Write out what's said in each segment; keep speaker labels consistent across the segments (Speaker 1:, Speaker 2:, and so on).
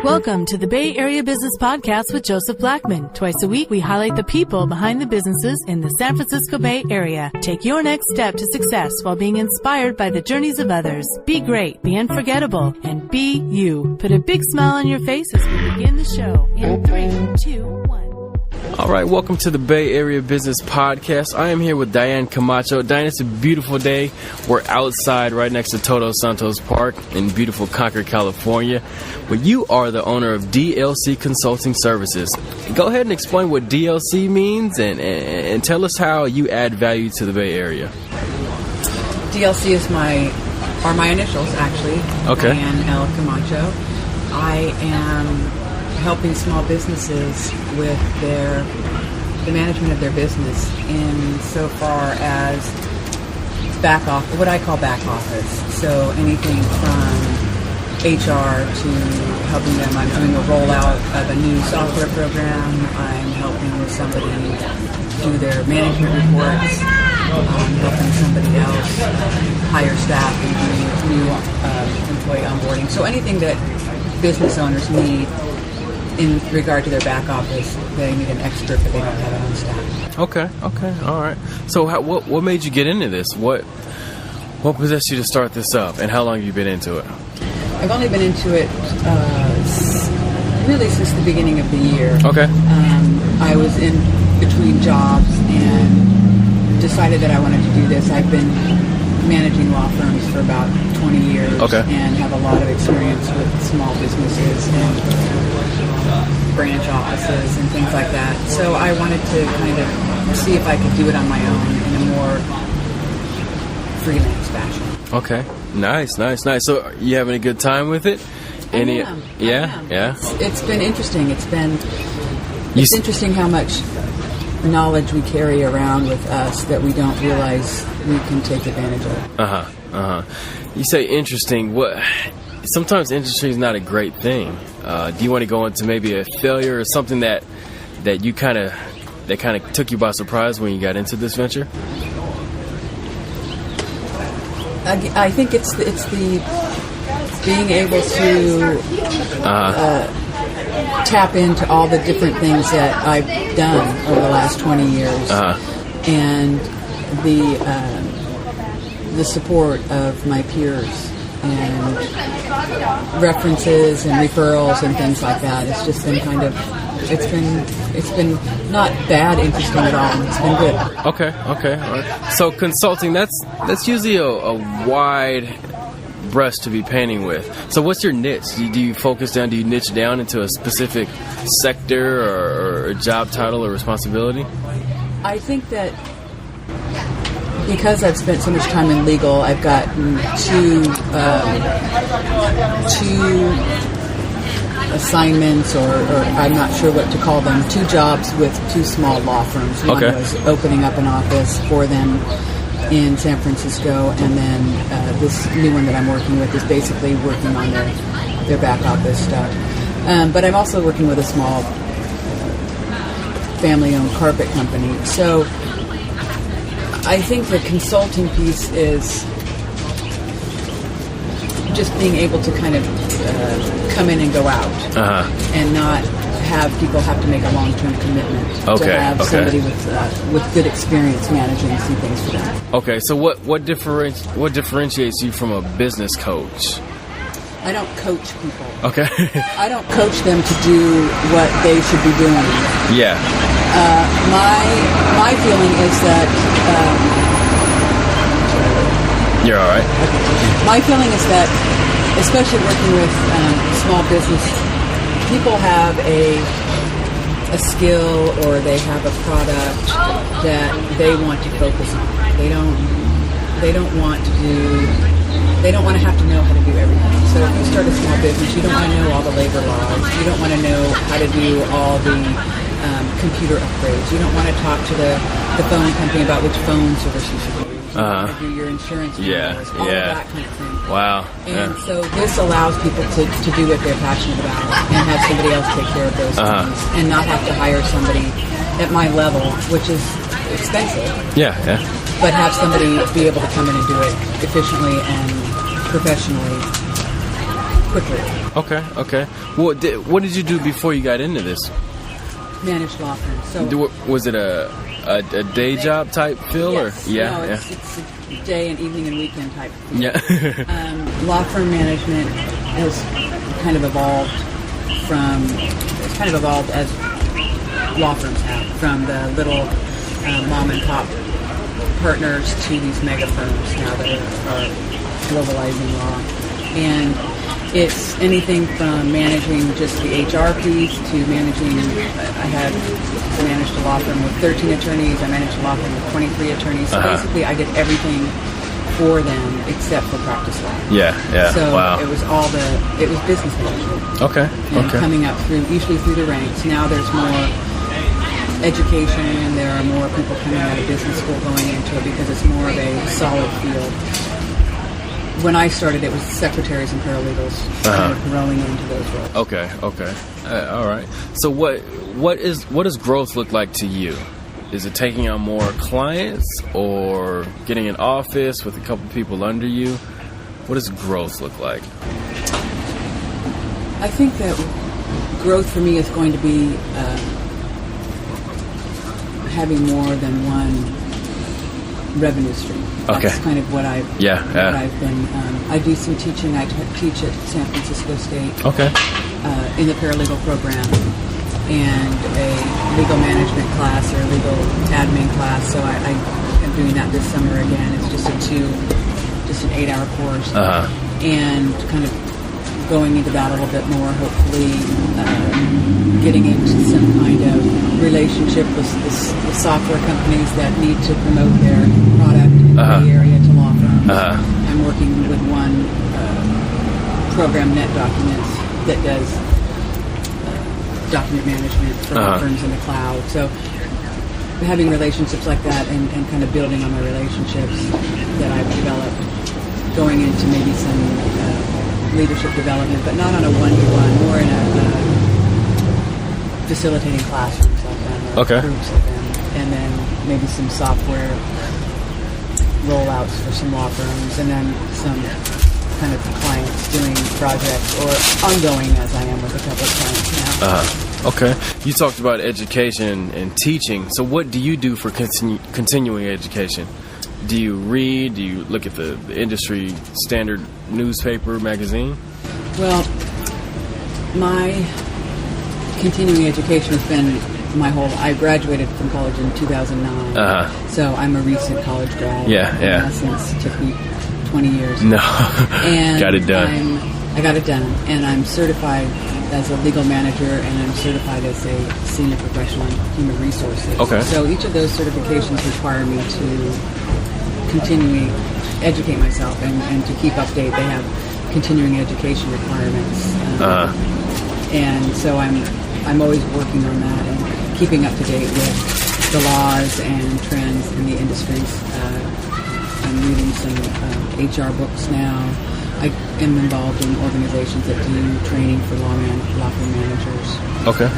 Speaker 1: Welcome to the Bay Area Business Podcast with Joseph Blackman. Twice a week, we highlight the people behind the businesses in the San Francisco Bay Area. Take your next step to success while being inspired by the journeys of others. Be great, be unforgettable, and be you. Put a big smile on your face as we begin the show. In 3, 2, 1.
Speaker 2: All right, welcome to the Bay Area Business Podcast. I am here with Diane Camacho. Diane, it's a beautiful day. We're outside right next to Todos Santos Park in beautiful Concord, California. But you are the owner of DLC Consulting Services. Go ahead and explain what DLC means and tell us how you add value to the Bay Area.
Speaker 3: DLC are my initials, actually.
Speaker 2: Okay.
Speaker 3: Diane L. Camacho. I am helping small businesses with the management of their business in so far as back office, what I call back office. So anything from HR to helping them. I'm doing a rollout of a new software program. I'm helping somebody do their management reports. I'm helping somebody else hire staff and do new employee onboarding. So anything that business owners need in regard to their back office, they need an expert, but they don't have it on staff.
Speaker 2: Okay, all right. So what made you get into this? What possessed you to start this up, and how long have you been into it?
Speaker 3: I've only been into it really since the beginning of the year.
Speaker 2: Okay.
Speaker 3: I was in between jobs and decided that I wanted to do this. I've been managing law firms for about 20 years and have a lot of experience with small businesses and branch offices and things like that. So I wanted to kind of see if I could do it on my own in a more freelance fashion. Okay.
Speaker 2: Nice. So you having a good time with it?
Speaker 3: I am.
Speaker 2: Yeah.
Speaker 3: It's been interesting. It's interesting how much knowledge we carry around with us that we don't realize we can take advantage of.
Speaker 2: You say interesting. Sometimes interesting is not a great thing. Do you want to go into maybe a failure or something that kind of took you by surprise when you got into this venture?
Speaker 3: I think it's the being able to tap into all the different things that I've done over the last 20 years, and the support of my peers and references and referrals and things like that. It's just been it's been not bad interesting at all. It's been good.
Speaker 2: Okay. All right. So consulting, that's usually a wide brush to be painting with. So what's your niche? Do you niche down into a specific sector or a job title or responsibility?
Speaker 3: I think that because I've spent so much time in legal, I've gotten two assignments, or I'm not sure what to call them, 2 jobs with 2 small law firms. One was opening up an office for them in San Francisco, and then this new one that I'm working with is basically working on their back office stuff. But I'm also working with a small family-owned carpet company. So I think the consulting piece is just being able to kind of come in and go out, and not have people have to make a long-term commitment to have somebody with good experience managing some things for them.
Speaker 2: Okay, so what differentiates you from a business coach?
Speaker 3: I don't coach people.
Speaker 2: Okay.
Speaker 3: I don't coach them to do what they should be doing.
Speaker 2: Yeah.
Speaker 3: My feeling is that.
Speaker 2: You're all right.
Speaker 3: My feeling is that, especially working with small business, people have a skill or they have a product that they want to focus on. They don't want to have to know how to do everything. So if you start a small business, you don't want to know all the labor laws. You don't want to know how to do all the computer upgrades. You don't want to talk to the phone company about which phone service you should use. You want to do your insurance numbers, all of that kind of thing.
Speaker 2: Wow.
Speaker 3: And so this allows people to do what they're passionate about and have somebody else take care of those things, and not have to hire somebody at my level, which is expensive.
Speaker 2: Yeah.
Speaker 3: But have somebody be able to come in and do it efficiently and professionally quickly.
Speaker 2: Okay. What did you do before you got into this?
Speaker 3: Managed law firms. So
Speaker 2: Was it a day job type feel?
Speaker 3: yes,
Speaker 2: Or yeah,
Speaker 3: no,
Speaker 2: yeah.
Speaker 3: it's a day and evening and weekend type.
Speaker 2: Yeah.
Speaker 3: Law firm management has kind of evolved as law firms have, from the little mom and pop partners to these mega firms now that are globalizing law. And it's anything from managing just the HR piece to managing, I managed a law firm with 13 attorneys, I managed a law firm with 23 attorneys. So basically I did everything for them except for practice law.
Speaker 2: Yeah.
Speaker 3: So
Speaker 2: Wow.
Speaker 3: it was business management.
Speaker 2: Okay.
Speaker 3: And coming up usually through the ranks. Now there's more education, there are more people coming out of business school going into it because it's more of a solid field. When I started, it was secretaries and paralegals kind of growing into those roles.
Speaker 2: Okay. All right. So what does growth look like to you? Is it taking on more clients or getting an office with a couple people under you? What does growth look like?
Speaker 3: I think that growth for me is going to be having more than one revenue stream.
Speaker 2: Okay.
Speaker 3: That's kind of what I've been. I do some teaching. I teach at San Francisco State.
Speaker 2: Okay.
Speaker 3: In the paralegal program, and a legal management class or a legal admin class. So I am doing that this summer again. It's just an 8-hour course, and kind of going into that a little bit more. Hopefully, getting into some kind of relationship with the software companies that need to promote their product in the Bay Area to law firms. I'm working with one program, Net Documents, that does document management for law firms in the cloud. So having relationships like that and kind of building on my relationships that I've developed, going into maybe some leadership development, but not on a one-to-one, more in a facilitating classrooms like that, or groups like that, and then maybe some software rollouts for some law firms, and then some kind of clients doing projects or ongoing, as I am with a couple of clients now.
Speaker 2: Okay. You talked about education and teaching. So what do you do for continuing education? Do you read? Do you look at the industry standard newspaper, magazine?
Speaker 3: Well, my continuing education has been I graduated from college in 2009. So I'm a recent college grad.
Speaker 2: Yeah.
Speaker 3: In essence, it took me 20 years.
Speaker 2: No.
Speaker 3: And
Speaker 2: got it done.
Speaker 3: I got it done. And I'm certified as a legal manager, and I'm certified as a senior professional in human resources.
Speaker 2: Okay.
Speaker 3: So each of those certifications require me to continually educate myself and to keep update. They have continuing education requirements. And so I'm always working on that and keeping up to date with the laws and trends in the industries. I'm reading some HR books now. I am involved in organizations that do training for law firm managers.
Speaker 2: Okay.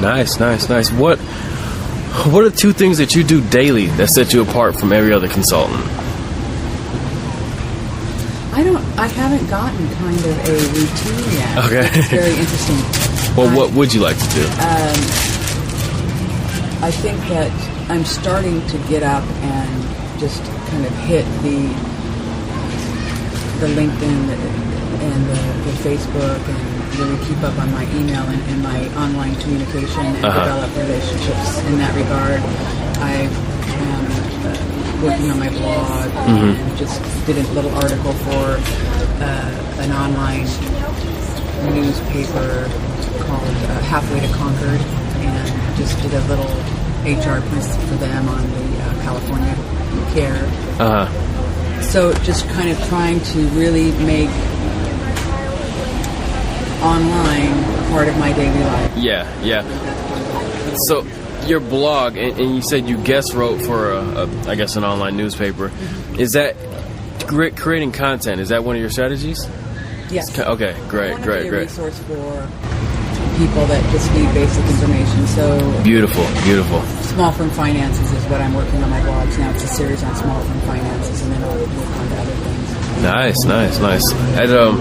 Speaker 2: Nice. What are 2 things that you do daily that set you apart from every other consultant?
Speaker 3: I haven't gotten kind of a routine yet.
Speaker 2: Okay.
Speaker 3: It's very interesting.
Speaker 2: Well, what would you like to do?
Speaker 3: I think that I'm starting to get up and just kind of hit the LinkedIn and the Facebook and really keep up on my email and my online communication and develop relationships in that regard. I am working on my blog and just did a little article for an online newspaper called Halfway to Concord, and just did a little HR piece for them on the California care. So just kind of trying to really make online part of my daily life.
Speaker 2: Yeah. So your blog, and you said you guest wrote for I guess an online newspaper. Is that creating content? Is that one of your strategies?
Speaker 3: Yes.
Speaker 2: Okay, great.
Speaker 3: I want to be a resource for people that just need basic information. So
Speaker 2: beautiful.
Speaker 3: Small firm finances is what I'm working on my blogs now. It's a series on small firm finances, and then I'll work on to other things.
Speaker 2: Nice. And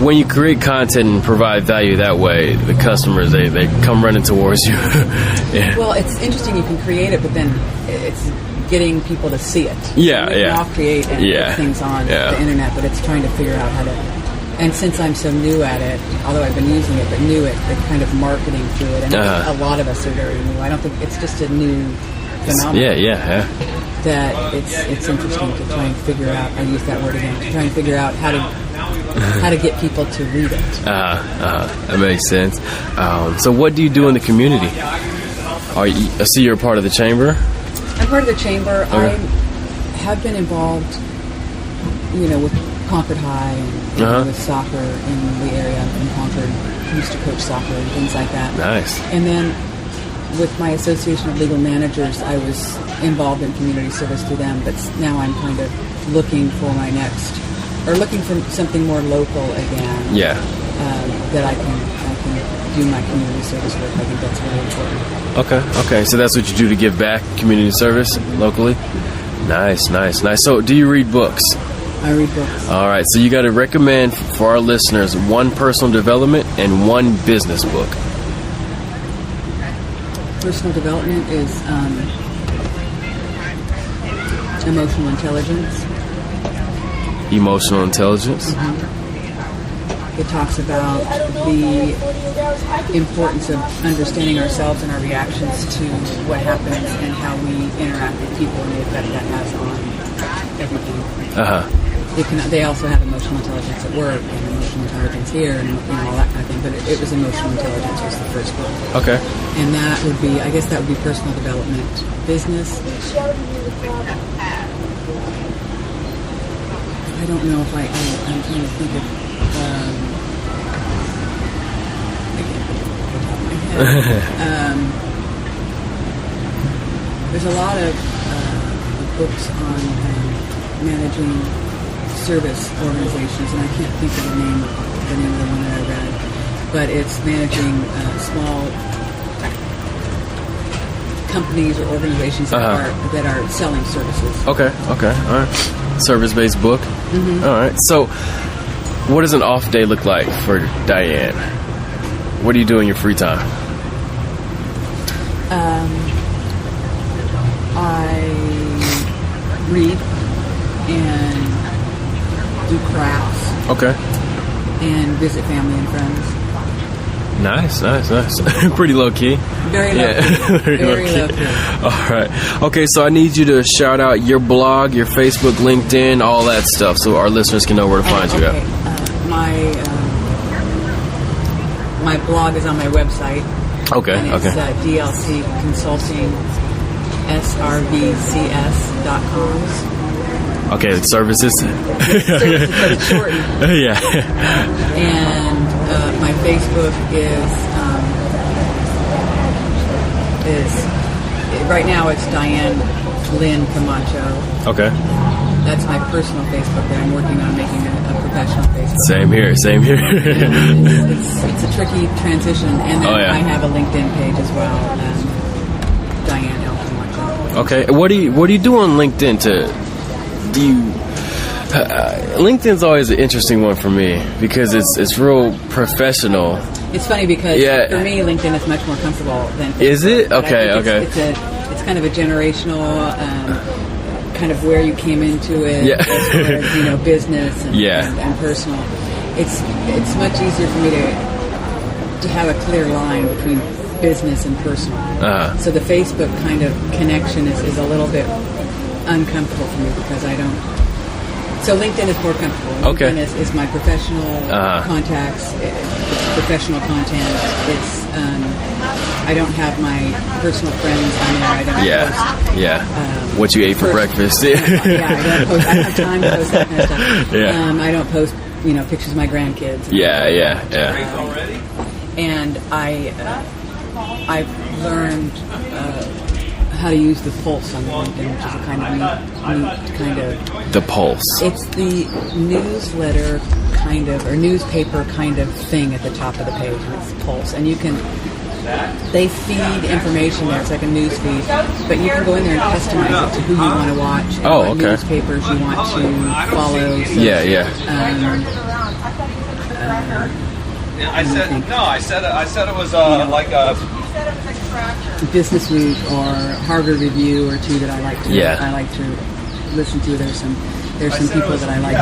Speaker 2: when you create content and provide value that way, the customers they come running towards you. Yeah.
Speaker 3: Well, it's interesting. You can create it, but then it's getting people to see it.
Speaker 2: Yeah,
Speaker 3: you can all create and put things on the internet, but it's trying to figure out how to. And since I'm so new at it, although I've been using it, but the kind of marketing through it, and a lot of us are very new. I don't think it's just a new phenomenon.
Speaker 2: Yeah.
Speaker 3: That it's interesting to try and figure out. I use that word again. To try and figure out how to get people to read it.
Speaker 2: That makes sense. So what do you do in the community? I see you're a part of the chamber.
Speaker 3: I'm part of the chamber.
Speaker 2: Okay.
Speaker 3: I have been involved, with Concord High and with soccer in the area in Concord. I used to coach soccer and things like that.
Speaker 2: Nice.
Speaker 3: And then with my Association of Legal Managers, I was involved in community service through them, but now I'm kind of looking for something more local again.
Speaker 2: Yeah.
Speaker 3: That I can do my community service work. I think that's really important.
Speaker 2: Okay. So that's what you do to give back, community service locally? Nice. So do you read books?
Speaker 3: I read books.
Speaker 2: All right. So you got to recommend for our listeners one personal development and one business book.
Speaker 3: Personal development is emotional intelligence.
Speaker 2: Emotional intelligence?
Speaker 3: Mm-hmm. It talks about the importance of understanding ourselves and our reactions to what happens and how we interact with people and the effect that has on everything. They also have emotional intelligence at work and emotional intelligence here and all that kind of thing. But it was emotional intelligence was the first book.
Speaker 2: Okay.
Speaker 3: And that would be personal development, business. I don't know if I'm trying to think of. There's a lot of books on managing service organizations, and I can't think of the name of the one that I read, but it's managing small companies or organizations that are selling services.
Speaker 2: Okay, all right. Service-based book.
Speaker 3: Mm-hmm.
Speaker 2: All right. So, what does an off day look like for Diane? What do you do in your free time?
Speaker 3: I read and do crafts.
Speaker 2: Okay.
Speaker 3: And visit family and friends.
Speaker 2: Nice. Pretty low key.
Speaker 3: Very low key. Very low key.
Speaker 2: All right. Okay, so I need you to shout out your blog, your Facebook, LinkedIn, all that stuff, so our listeners can know where to find you at.
Speaker 3: My blog is on my website.
Speaker 2: Okay.
Speaker 3: And it's DLC Consulting SRVCS.com.
Speaker 2: Okay, services.
Speaker 3: Services, but it's shortened.
Speaker 2: Yeah.
Speaker 3: And my Facebook is right now it's Diane Lynn Camacho.
Speaker 2: Okay.
Speaker 3: That's my personal Facebook, but I'm working on making a professional Facebook.
Speaker 2: Same here.
Speaker 3: It's a tricky transition, and then I have a LinkedIn page as well, Diane L. Camacho.
Speaker 2: Okay, what do you do on LinkedIn LinkedIn's always an interesting one for me because it's real professional.
Speaker 3: It's funny because for me, LinkedIn is much more comfortable than Facebook.
Speaker 2: Is it? Okay.
Speaker 3: It's kind of a generational, kind of where you came into it, as far as business and personal. It's much easier for me to have a clear line between business and personal. So the Facebook kind of connection is a little bit uncomfortable for me because I don't. So LinkedIn is more comfortable.
Speaker 2: Okay.
Speaker 3: LinkedIn is my professional contacts, professional content. It's I don't have my personal friends on there. I don't post.
Speaker 2: What you ate for breakfast?
Speaker 3: I don't post. I don't have time to post that kind of stuff. I don't post pictures of my grandkids. And I've learned how to use the pulse on LinkedIn, which is a kind of neat kind of...
Speaker 2: The pulse.
Speaker 3: It's the newsletter kind of, or newspaper kind of thing at the top of the page, and it's pulse. And you can they feed information there. It's like a news feed, but you can go in there and customize it to who you want to watch. And
Speaker 2: Oh,
Speaker 3: what
Speaker 2: okay.
Speaker 3: Newspapers you want to follow. So,
Speaker 2: Yeah.
Speaker 4: I said it was like a
Speaker 3: Business Week or Harvard Review or two that I like to.
Speaker 2: Yeah.
Speaker 3: I like to listen to. There's some people that I like to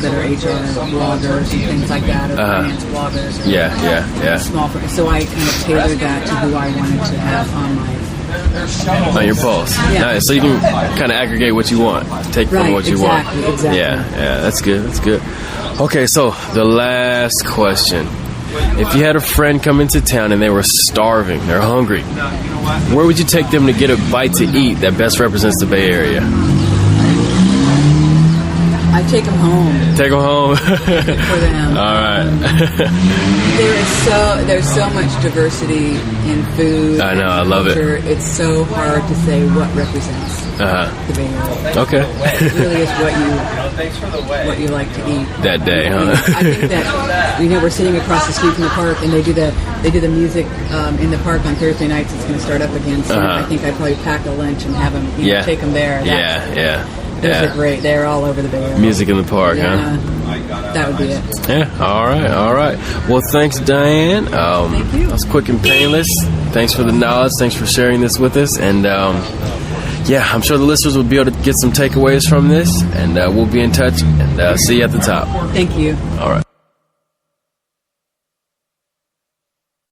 Speaker 3: that are HR bloggers and things like that, or finance bloggers. Or
Speaker 2: Yeah.
Speaker 3: Small. So I kind of tailored that to who I wanted to have on my.
Speaker 2: On your post.
Speaker 3: Yeah.
Speaker 2: Nice. So you can kind of aggregate what you want. Take from what you want.
Speaker 3: Exactly.
Speaker 2: Yeah. That's good. Okay, so the last question. If you had a friend come into town and they were starving, they're hungry, where would you take them to get a bite to eat that best represents the Bay Area?
Speaker 3: I take them home.
Speaker 2: Take them home.
Speaker 3: For them.
Speaker 2: All right.
Speaker 3: There's so much diversity in food.
Speaker 2: I know, I love it.
Speaker 3: culture. It's so hard to say what represents the Bay Area.
Speaker 2: Okay.
Speaker 3: It really is what you like to eat
Speaker 2: That day, huh?
Speaker 3: I think that we're sitting across the street from the park, and they do the music in the park on Thursday nights. It's going to start up again, so I think I'd probably pack a lunch and have them take them there. Those are great. They're all over the Bay Area.
Speaker 2: Music in the park, huh?
Speaker 3: That would be it.
Speaker 2: Yeah. All right. Well, thanks, Diane.
Speaker 3: Thank you.
Speaker 2: That was quick and painless. Thanks for the knowledge. Thanks for sharing this with us. And I'm sure the listeners will be able to get some takeaways from this. And we'll be in touch. And see you at the top.
Speaker 3: Thank you.
Speaker 2: All right.